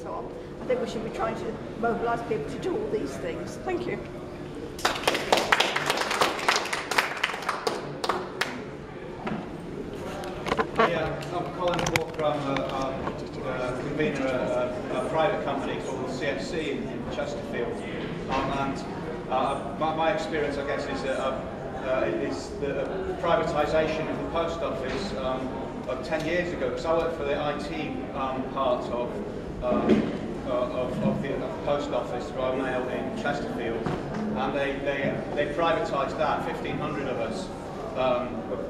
so on. I think we should be trying to mobilise people to do all these things. Thank you. Yeah, I'm Colin Walker. I'm convener of a private company called CFC in Chesterfield. My experience, I guess, is the privatisation of the post office of 10 years ago. Because I worked for the IT part of the post office, Royal Mail in Chesterfield, and they privatised that. 1,500 of us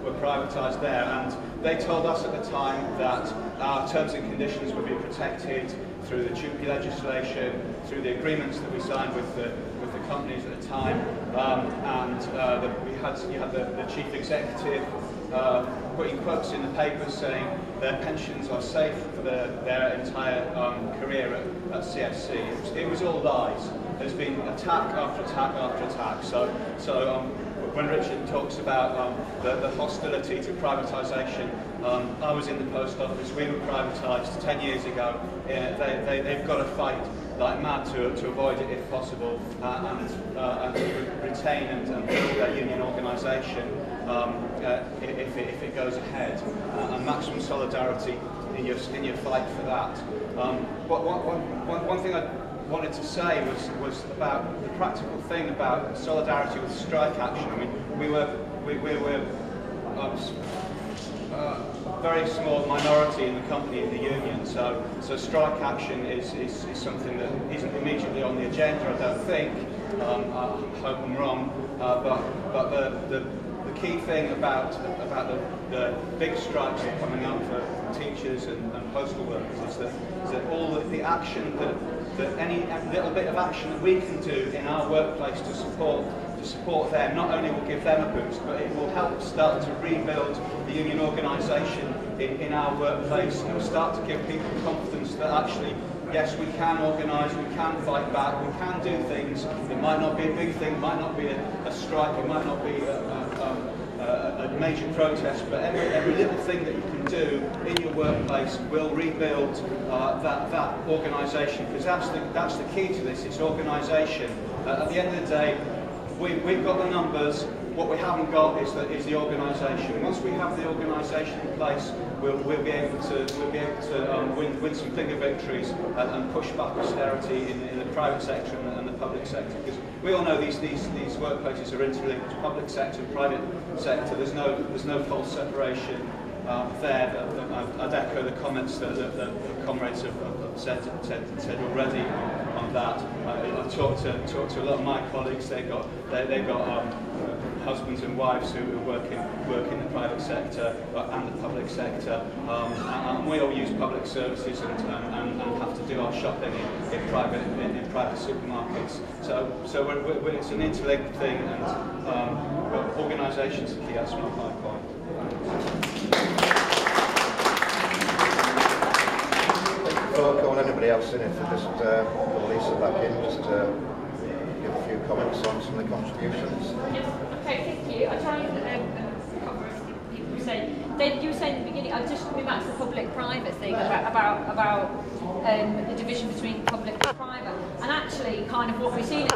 were privatised there, and they told us at the time that our terms and conditions would be protected through the TUPE legislation, through the agreements that we signed with the companies at the time, you had the chief executive putting quotes in the papers saying their pensions are safe for their entire career at CFC. It was all lies. There's been attack after attack after attack. So when Richard talks about the hostility to privatisation, I was in the post office. We were privatised 10 years ago. They've got to fight like mad to avoid it if possible, and to retain and build their union organisation if it goes ahead, and maximum solidarity in your fight for that. One thing I wanted to say was about the practical thing about solidarity with strike action. I mean, we were a very small minority in the company of the union, so strike action is something that isn't immediately on the agenda, I don't think. I hope I'm wrong, but the key thing about the big strikes that are coming up for teachers and postal workers is that all the action that any little bit of action that we can do in our workplace to support them not only will give them a boost, but it will help start to rebuild the union organisation in our workplace, and it will start to give people confidence that actually, yes, we can organise, we can fight back, we can do things. It might not be a big thing, it might not be a strike, it might not be a major protest, but every little thing that you can do in your workplace will rebuild that organisation, because that's the key to this. It's organisation. At the end of the day, we've got the numbers. What we haven't got is the organisation. Once we have the organisation in place, we'll be able to win some bigger victories and push back austerity in the private sector and the public sector. Because we all know these workplaces are interlinked. Public sector, private sector. There's no false separation there. I'd echo the comments that the comrades have said already on that. I talked to a lot of my colleagues. They've got husbands and wives who work in the private sector and the public sector, and we all use public services and have to do our shopping in private supermarkets. So it's an interlinked thing, and organisation's the key. That's my point. Call anybody else in if just call Lisa back in, just give a few comments on some of the contributions. Yes, okay, thank you. I try and cover everything people say. David, you were saying at the beginning, I'm just coming back to the public-private thing about the division between public and private, and actually kind of what we're seeing,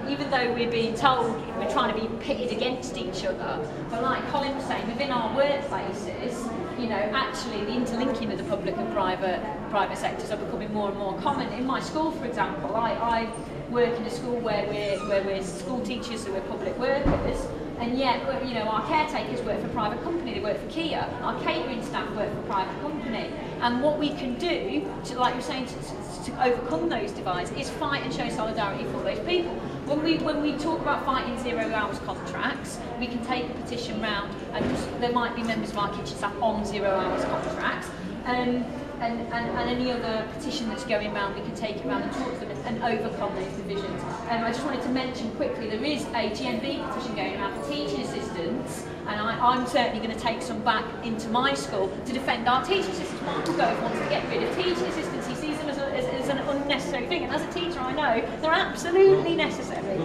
even though we're being told we're trying to be pitted against each other, but like Colin was saying, within our workplaces, you know, actually the interlinking of the public and private sectors are becoming more and more common. In my school, for example, I work in a school where we're school teachers who are public workers, and yet, you know, our caretakers work for a private company, they work for Kia, our catering staff work for a private company, and what we can do, like you're saying, to overcome those divides is fight and show solidarity for those people. When we talk about fighting 0 hours contracts, we can take a petition round, and there might be members of our kitchen staff on 0 hours contracts, and any other petition that's going around, we can take it around and talk to them and overcome those divisions. I just wanted to mention quickly, there is a GMB petition going around for teaching assistants, and I'm certainly going to take some back into my school to defend our teaching assistants. Michael Gove wants to get rid of teaching assistants. He sees them as an unnecessary thing, and as a teacher I know they're absolutely necessary.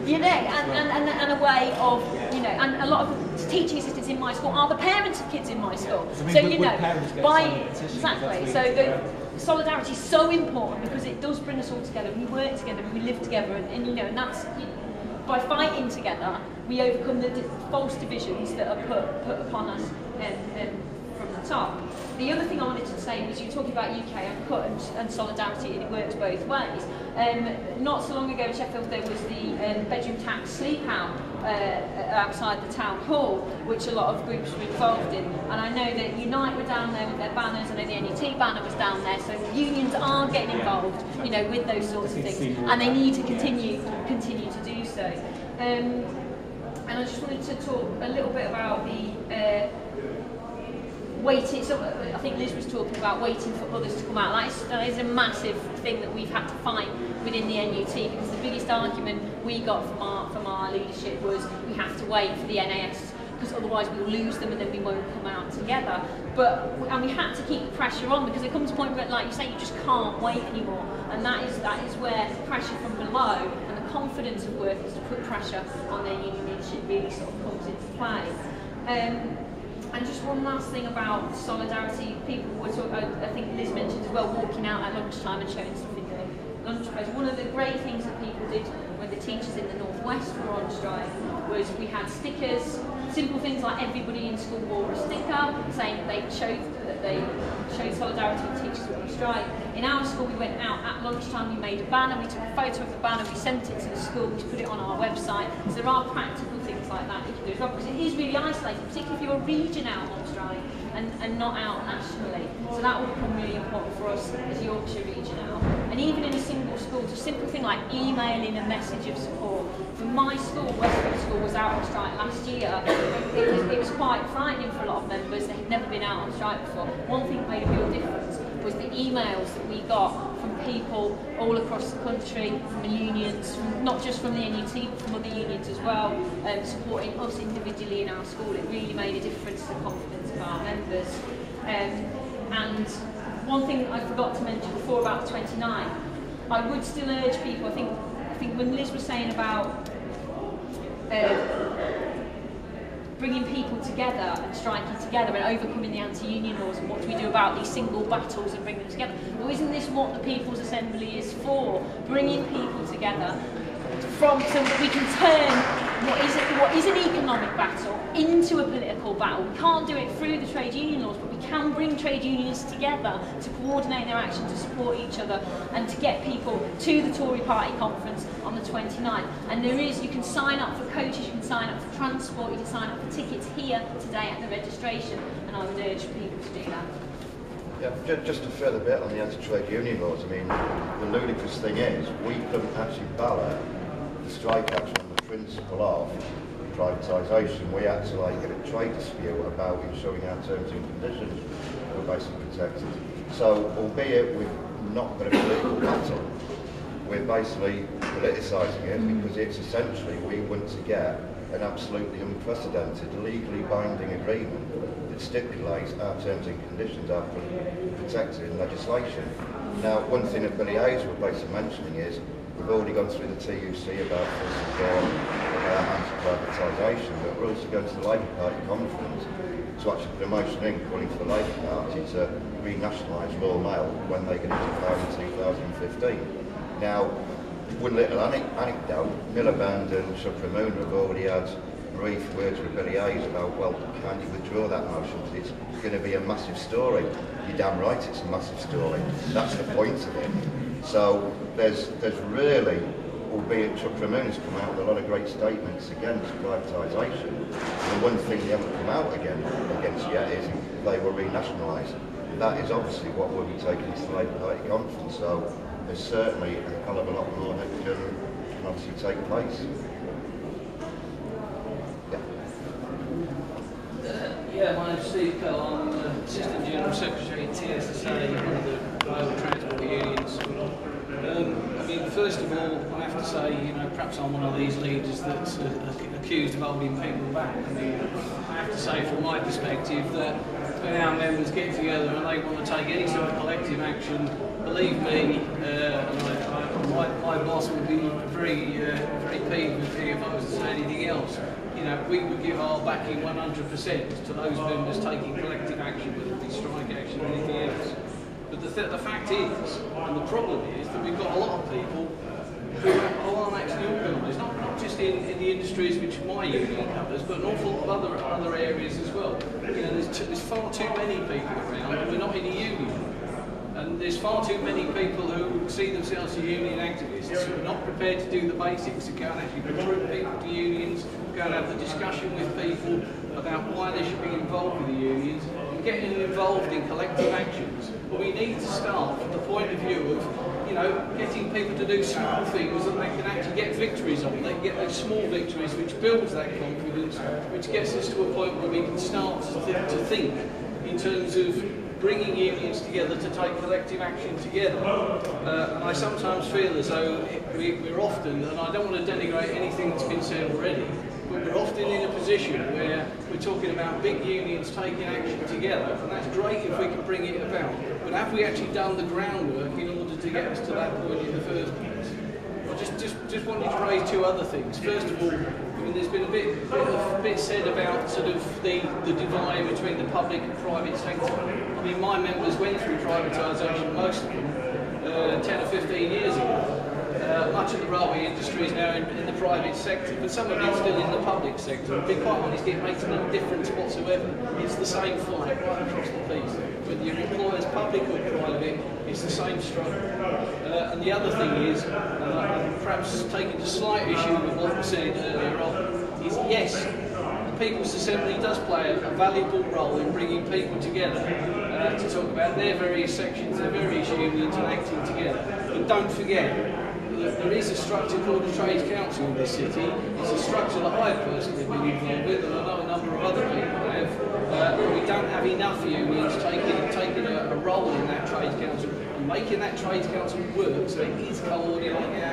You know, and a way of, you know, and a lot of teaching assistants in my school are the parents of kids in my school. So you know, by exactly. So solidarity is so important because it does bring us all together. We work together, and we live together, and you know, and that's by fighting together, we overcome the false divisions that are put upon us from the top. The other thing I wanted to say was you were talking about UK Uncut and solidarity, and it works both ways. Not so long ago in Sheffield there was the bedroom tax sleep out outside the town hall, which a lot of groups were involved in. And I know that Unite were down there with their banners, I know the NUT banner was down there, so unions are getting involved, you know, with those sorts of things, and they need to continue to do so. And I just wanted to talk a little bit about the waiting. So I think Liz was talking about waiting for others to come out. That is a massive thing that we've had to fight within the NUT, because the biggest argument we got from our leadership was we have to wait for the NAS, because otherwise we'll lose them and then we won't come out together. And we had to keep the pressure on, because there comes a point where, like you say, you just can't wait anymore, and that is where pressure from below and the confidence of workers to put pressure on their union leadership really sort of comes into play. And just one last thing about solidarity, people were talking, I think Liz mentioned as well, walking out at lunchtime and showing stuff in their lunch breaks. One of the great things that people did when the teachers in the Northwest were on strike was we had stickers, simple things like everybody in school wore a sticker saying that they showed solidarity with teachers who were on strike. In our school, we went out at lunchtime, we made a banner, we took a photo of the banner, we sent it to the school, we put it on our website. So there are practical things like that you can do as well, because it is really isolating, particularly if you're a region out on strike and not out nationally. So that will become really important for us as Yorkshire region out. And even in a single school, just a simple thing like emailing a message of support. For my school, Westfield School was out on strike last year. It was quite frightening for a lot of members. They had never been out on strike before. One thing that made a real difference was the emails that we got from people all across the country, from the unions, not just from the NUT, but from other unions as well, supporting us individually in our school. It really made a difference to the confidence of our members. And one thing I forgot to mention before about the 29, I would still urge people, I think when Liz was saying about bringing people together and striking together and overcoming the anti-union laws, and what do we do about these single battles and bring them together? Well, isn't this what the People's Assembly is for? Bringing people together so that we can turn what is an economic battle into a political battle. We can't do it through the trade union laws, but we can bring trade unionists together to coordinate their action, to support each other, and to get people to the Tory party conference on the 29th. And you can sign up for coaches, you can sign up for transport, you can sign up for tickets here today at the registration, and I would urge people to do that. Yeah, just a further bit on the anti-trade union laws. I mean, the ludicrous thing is, we couldn't actually ballot the strike action on the principle of privatisation. We had to get a trade dispute about ensuring our terms and conditions were basically protected. So, albeit we've not got a political battle, we're basically politicising it, because it's essentially we want to get an absolutely unprecedented, legally binding agreement that stipulates our terms and conditions are protected in legislation. Now, one thing that Billy Hayes was basically mentioning is we've already gone through the TUC about anti-privatisation, but we're also going to the Labour Party conference to actually put a motion in calling for the Labour Party to renationalise Royal Mail when they get into power in 2015. Now, one little anecdote, Miliband and Subramanian have already had brief words with Billy Hayes about, well, can you withdraw that motion? It's going to be a massive story. You're damn right it's a massive story. That's the point of it. So there's really, albeit Subramanian's come out with a lot of great statements against privatisation, the one thing they haven't come out against yet is they will renationalise. That is obviously what we'll be taking to the Labour Party conference. So there's certainly a hell of a lot more that can obviously take place. Yeah, my name's Steve Pell. I'm Assistant General Secretary at TSSA, one of the rail transport unions. I mean, first of all, I have to say, perhaps I'm one of these leaders that's accused of holding people back. I mean, I have to say, from my perspective, that when our members get together and they want to take any sort of collective action, believe me, my boss would be very peeved with me if I was to say anything else. We would give our backing 100% to those members taking collective action, whether it be strike action or anything else. But the fact is, and the problem is, that we've got a lot of people who aren't actually organised, not just in the industries which my union covers, but an awful lot of other areas as well. You know, there's far too many people around, and we're not in a union. And there's far too many people who see themselves as union activists who are not prepared to do the basics, to go and actually recruit people to unions, go and have the discussion with people about why they should be involved with the unions, and getting involved in collective actions. But we need to start from the point of view of, you know, getting people to do small things that they can actually get victories on. They can get those small victories which builds that confidence, which gets us to a point where we can start to think in terms of bringing unions together to take collective action together. And I sometimes feel as though we're often, and I don't want to denigrate anything that's been said already, but we're often in a position where we're talking about big unions taking action together, and that's great if we can bring it about. But have we actually done the groundwork in order to get us to that point in the first place? I just wanted to raise two other things. First of all, I mean, there's been a bit said about sort of the divide between the public and private sector. I mean, my members went through privatisation, most of them, 10 or 15 years ago. Much of the railway industry is now in the private sector, but some of it's still in the public sector. To be quite honest, it makes no difference whatsoever. It's the same fight right across the piece. Whether your employer's public or private, it's the same struggle. And the other thing is, perhaps taking a slight issue with what was said earlier on, is yes, the People's Assembly does play a valuable role in bringing people together to talk about their various sections, their various unions and acting together. But don't forget, there is a structure called the Trades Council in this city. It's a structure that I've personally been involved with, and I know a number of other people have. But we don't have enough unions taking a role in that Trades Council and making that Trades Council work so it is coordinated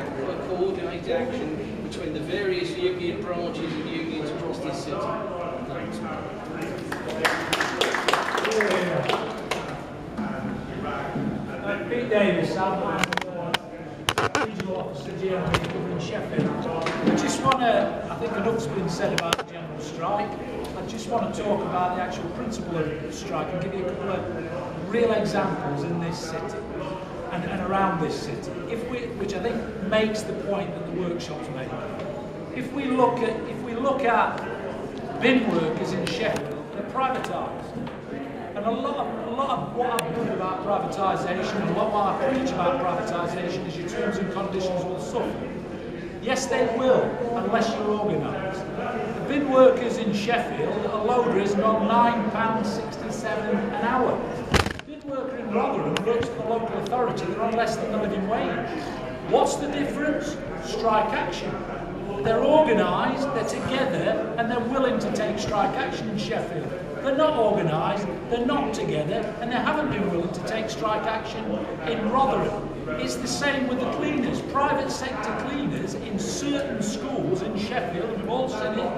action between the various union branches and unions across this city. Thanks. Pete Davis, Regional Officer GMB covering Sheffield. I just want to, I think enough's been said about the general strike. I just want to talk about the actual principle of strike and give you a couple of real examples in this city and around this city, which I think makes the point that the workshop's made. If we look at bin workers in Sheffield, they're privatised. And a lot of what I've done about privatisation, and a lot of what I preach about privatisation is your terms and conditions will suffer. Yes, they will, unless you're organised. The bin workers in Sheffield, a loader is on £9.67 an hour. The bin worker in Rotherham works for the local authority, they're on less than the living wage. What's the difference? Strike action. They're organised, they're together, and they're willing to take strike action in Sheffield. They're not organised, they're not together, and they haven't been willing to take strike action in Rotherham. It's the same with the cleaners. Private sector cleaners in certain schools in Sheffield, and we've all seen it.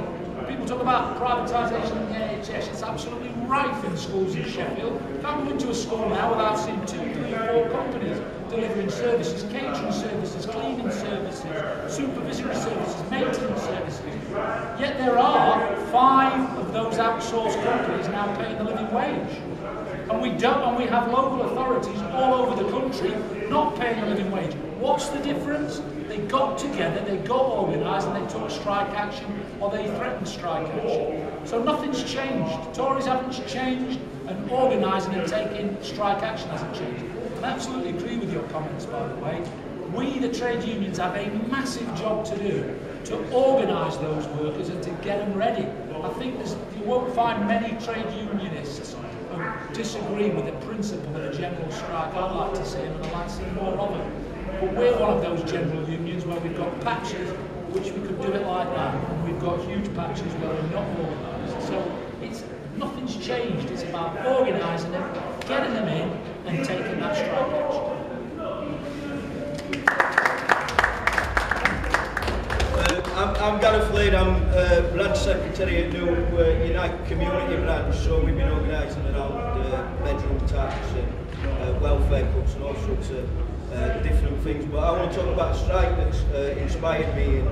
People talk about privatisation in the NHS. It's absolutely rife in schools in Sheffield. You can't go into a school now without seeing 2, 3, 4 companies delivering services, catering services, cleaning services, supervisory services, maintenance services. Yet there are 5 of those outsourced companies now paying the living wage. And we have local authorities all over the country not paying a living wage. What's the difference? They got together, they got organised, and they took strike action, or they threatened strike action. So nothing's changed. Tories haven't changed, and organising and taking strike action hasn't changed. I absolutely agree with your comments, by the way. We, the trade unions, have a massive job to do to organise those workers and to get them ready. I think you won't find many trade unionists who disagree with the principle of a general strike. I'd like to see them, and I'd like to see more of them. But we're one of those general unions where we've got patches which we could do it like that, and we've got huge patches where we're not organised. So nothing's changed. It's about organising them, getting them in, and taking that strike action. I'm Gareth Lead, I'm branch secretary at New Unite Community branch, so we've been organising around bedroom tax and welfare cuts and all sorts of different things. But I want to talk about a strike that's inspired me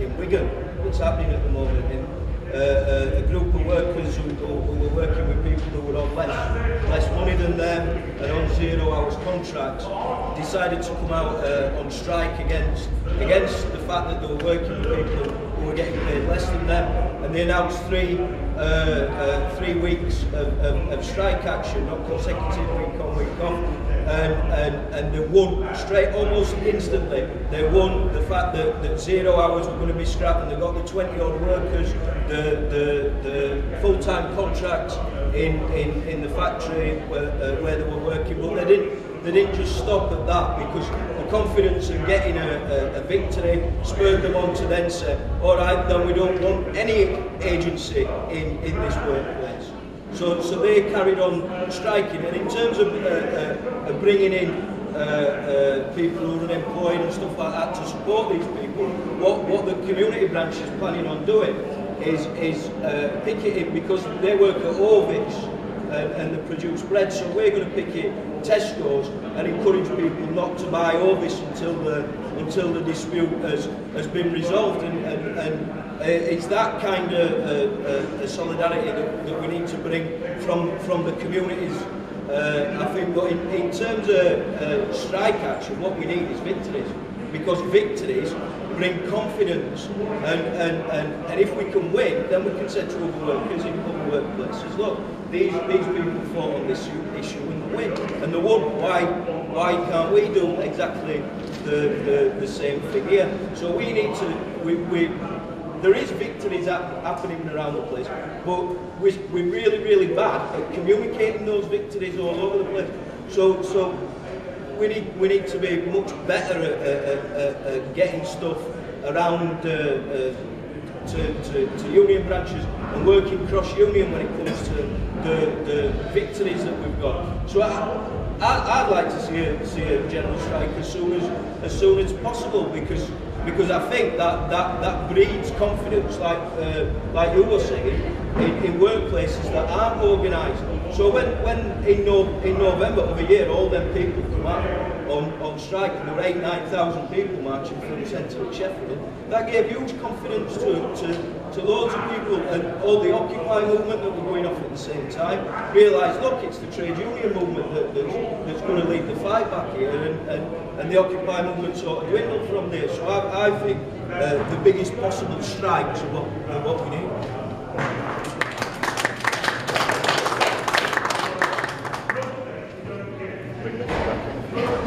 in Wigan, that's happening at the moment. And a group of workers who were working with people who were on less money than them and on 0 hours contracts decided to come out on strike against the fact that they were working with people who were getting paid less than them, and they announced 3 weeks of strike action, not consecutive week on week off, and they won straight almost instantly. They won the fact that 0 hours were going to be scrapped, and they got the 20-odd workers the full-time contracts in the factory where they were working, but they didn't just stop at that, because the confidence in getting a victory spurred them on to then say, all right, then we don't want any agency in this workplace. So they carried on striking, and in terms of bringing in people who are unemployed and stuff like that to support these people, what the community branch is planning on doing is picketing, because they work at Orvis and they produce bread, so we're going to picket Tesco's and encourage people not to buy Orvis until the dispute has been resolved, and it's that kind of solidarity that we need to bring from the communities. I think, but in terms of strike action, what we need is victories, because victories bring confidence, and if we can win, then we can say to other workers in other workplaces, look, these people fought on this issue and win, and they won. Why can't we do exactly the same thing here? So we need to, there is victories happening around the place, but we're really bad at communicating those victories all over the place. So we need to be much better at getting stuff around to union branches and working cross-union when it comes to the victories that we've got. So I'd like to see a general strike as soon as possible, because I think that breeds confidence, like you were saying, in workplaces that aren't organised. So when in November of a year all them people come out on strike, and there were 8,000–9,000 people marching from the centre of Sheffield, that gave huge confidence to loads of people, and all the Occupy movement that were going off at the same time realised, look, it's the trade union movement that's going to lead the fight back here, and the Occupy movement sort of dwindled from there. So I think the biggest possible strikes are what we need.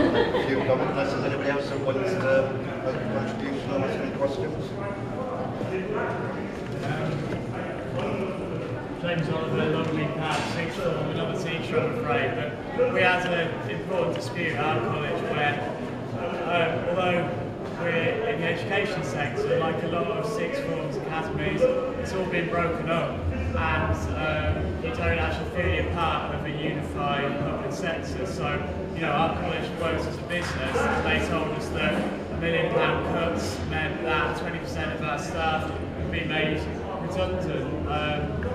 A few comments, unless there's anybody else that wants to make a contribution or ask any questions. James Oliver, Lovely Pat, sixth form, another teacher, I'm afraid, but we had an important dispute at our college where, although we're in the education sector, like a lot of sixth forms academies, it's all been broken up, and you don't actually feel you're part of a unified public sector. So, you know, our college works as a business, and they told us that £1 million cuts meant that 20% of our staff would be made redundant.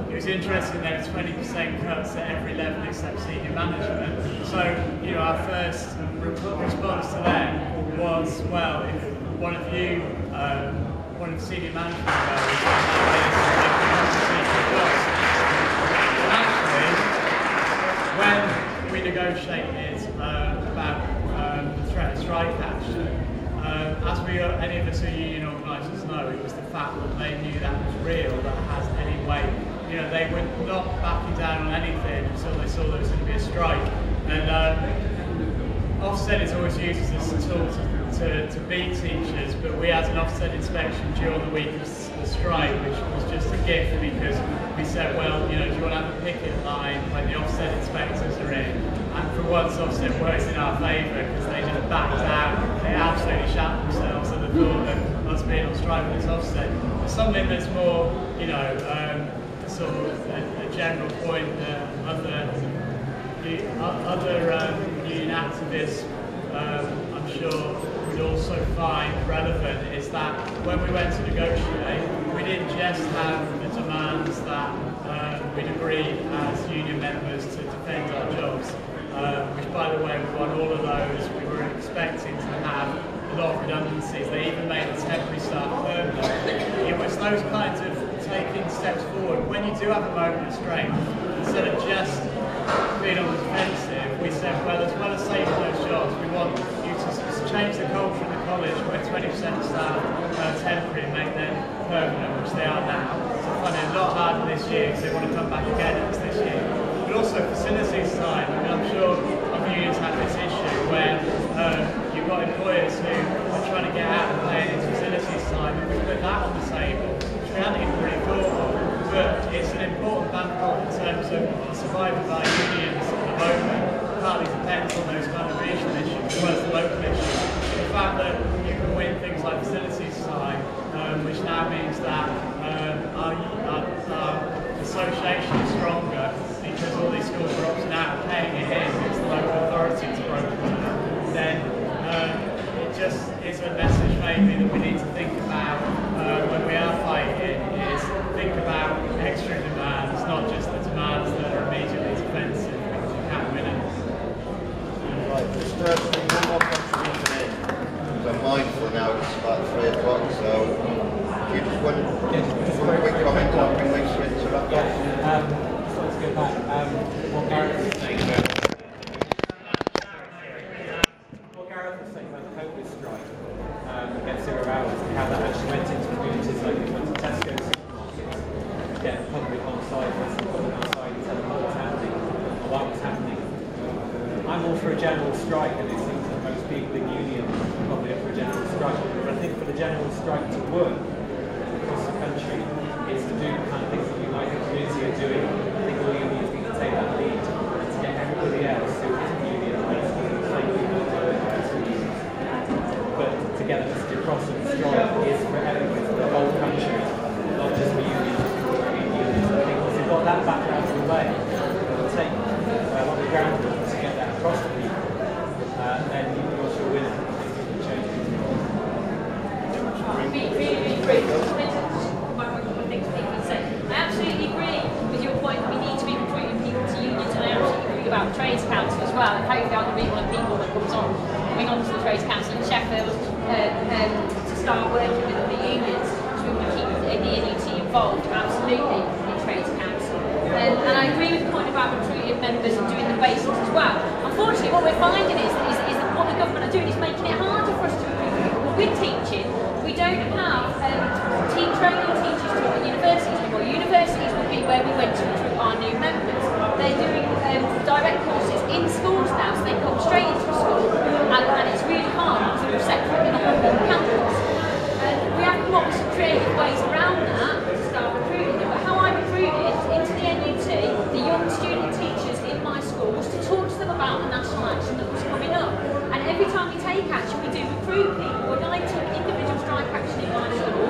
It was interesting there were 20% cuts at every level except senior management. So, you know, our first response to them was, well, if one of you, one of the senior management levels, and actually, when we negotiated about the threat of strike action, as any of us who are union organisers know, it was the fact that they knew that was real, that has any weight. You know, they were not backing down on anything until they saw there was going to be a strike. And Ofsted is always used as a tool to beat teachers, but we had an Ofsted inspection during the week of the strike, which was just a gift, because we said, well, you know, do you want to have a picket line when the Ofsted inspectors are in? And for once, Ofsted works in our favour, because they just backed out. They absolutely shat themselves at the thought of us being on strike with this Ofsted. Something that's more, you know, sort of a general point that other union activists, I'm sure, would also find relevant, is that when we went to negotiate, we didn't just have the demands that we'd agreed as union members to defend our jobs, which, by the way, we won all of those. We were expecting to have a lot of redundancies. They even made the temporary staff permanent. It was those kinds of taking steps forward. When you do have a moment of strength, instead of just being on the defensive, we said, well as saving those jobs, we want you to change the culture in the college where 20% of staff are temporary and make them permanent, which they are now. So finding it a lot harder this year because they want to come back again this year. But also facilities side, I mean, I'm sure our unions have this issue where you've got employers who are trying to get out and paying into facilities side, and we put that on the table, which we hadn't even really thought of. But it's an important battle in terms of surviving by unions at the moment. Partly depends on those kind of regional issues as well as the local issues. The fact that you can win things like facilities side, which now means that our association is stronger because all these schools are opting out and paying it in because the local authorities broke it, then it just is a message maybe that we need to think about when we are fighting, is think about extra demands, not just the demands that are immediately defensive, because you can't win it. Right, just one more contribution in. So I'm mindful now it's about 3 o'clock, so you just one quick comment and I'll bring Lisa in to wrap up. Just let's go back. What Gareth was saying about the COVID strike against 0 hours and how that actually went into communities like we went to Tesco's supermarkets to get public on site, public on site and tell them what was happening or why it was happening. I'm all for a general strike, and it seems that most people in union are probably up for a general strike. But I think for the general strike to work across the country is to do the kind of things that we like the community are doing. I think all unions need to take that lead and to get everybody else who isn't unionised but to get them to cross and strike is for everybody, for the whole country, not just for unions. I think once you've got that background in the way, it will take a lot of groundwork to get that across to people, then you're sure winner. You can change things. Really great. I absolutely agree with your point that we need to be recruiting people to unions, and I absolutely agree about the Trades Council as well, and hopefully I'm going to be one of the people that comes on, coming on to the Trades Council in Sheffield to start working with the unions, so we want to keep the NUT involved, absolutely, in Trades Council. And I agree with the point about recruiting members and doing the basics as well. Unfortunately, what we're finding is that what the government are doing is making it harder for us to recruit people. We're teaching, we don't have training teachers to the universities anymore. Universities would be where we went to recruit our new members. They're doing direct courses in schools now, so they come straight into school, and it's really hard to do separate in on one campus. We have to come up with some creative ways around that to start recruiting them. But how I recruited into the NUT, the young student teachers in my schools, to talk to them about the national action that was coming up. And every time we take action, we do recruit people. When I took individual strike action in my school,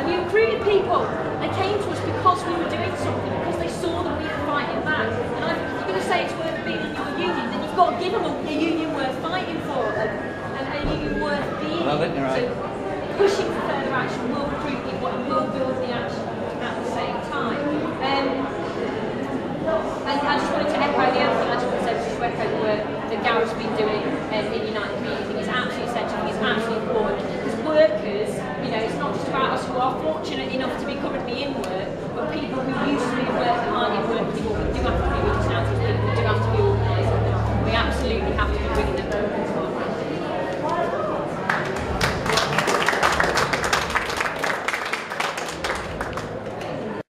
we recruited people. They came to us because we were doing something, because they saw that we were fighting back. And if you're going to say it's worth being in your union, then you've got to give them a union worth fighting for, and a union worth being in. So pushing for further action will recruit people and will build the action at the same time. And I just wanted to echo the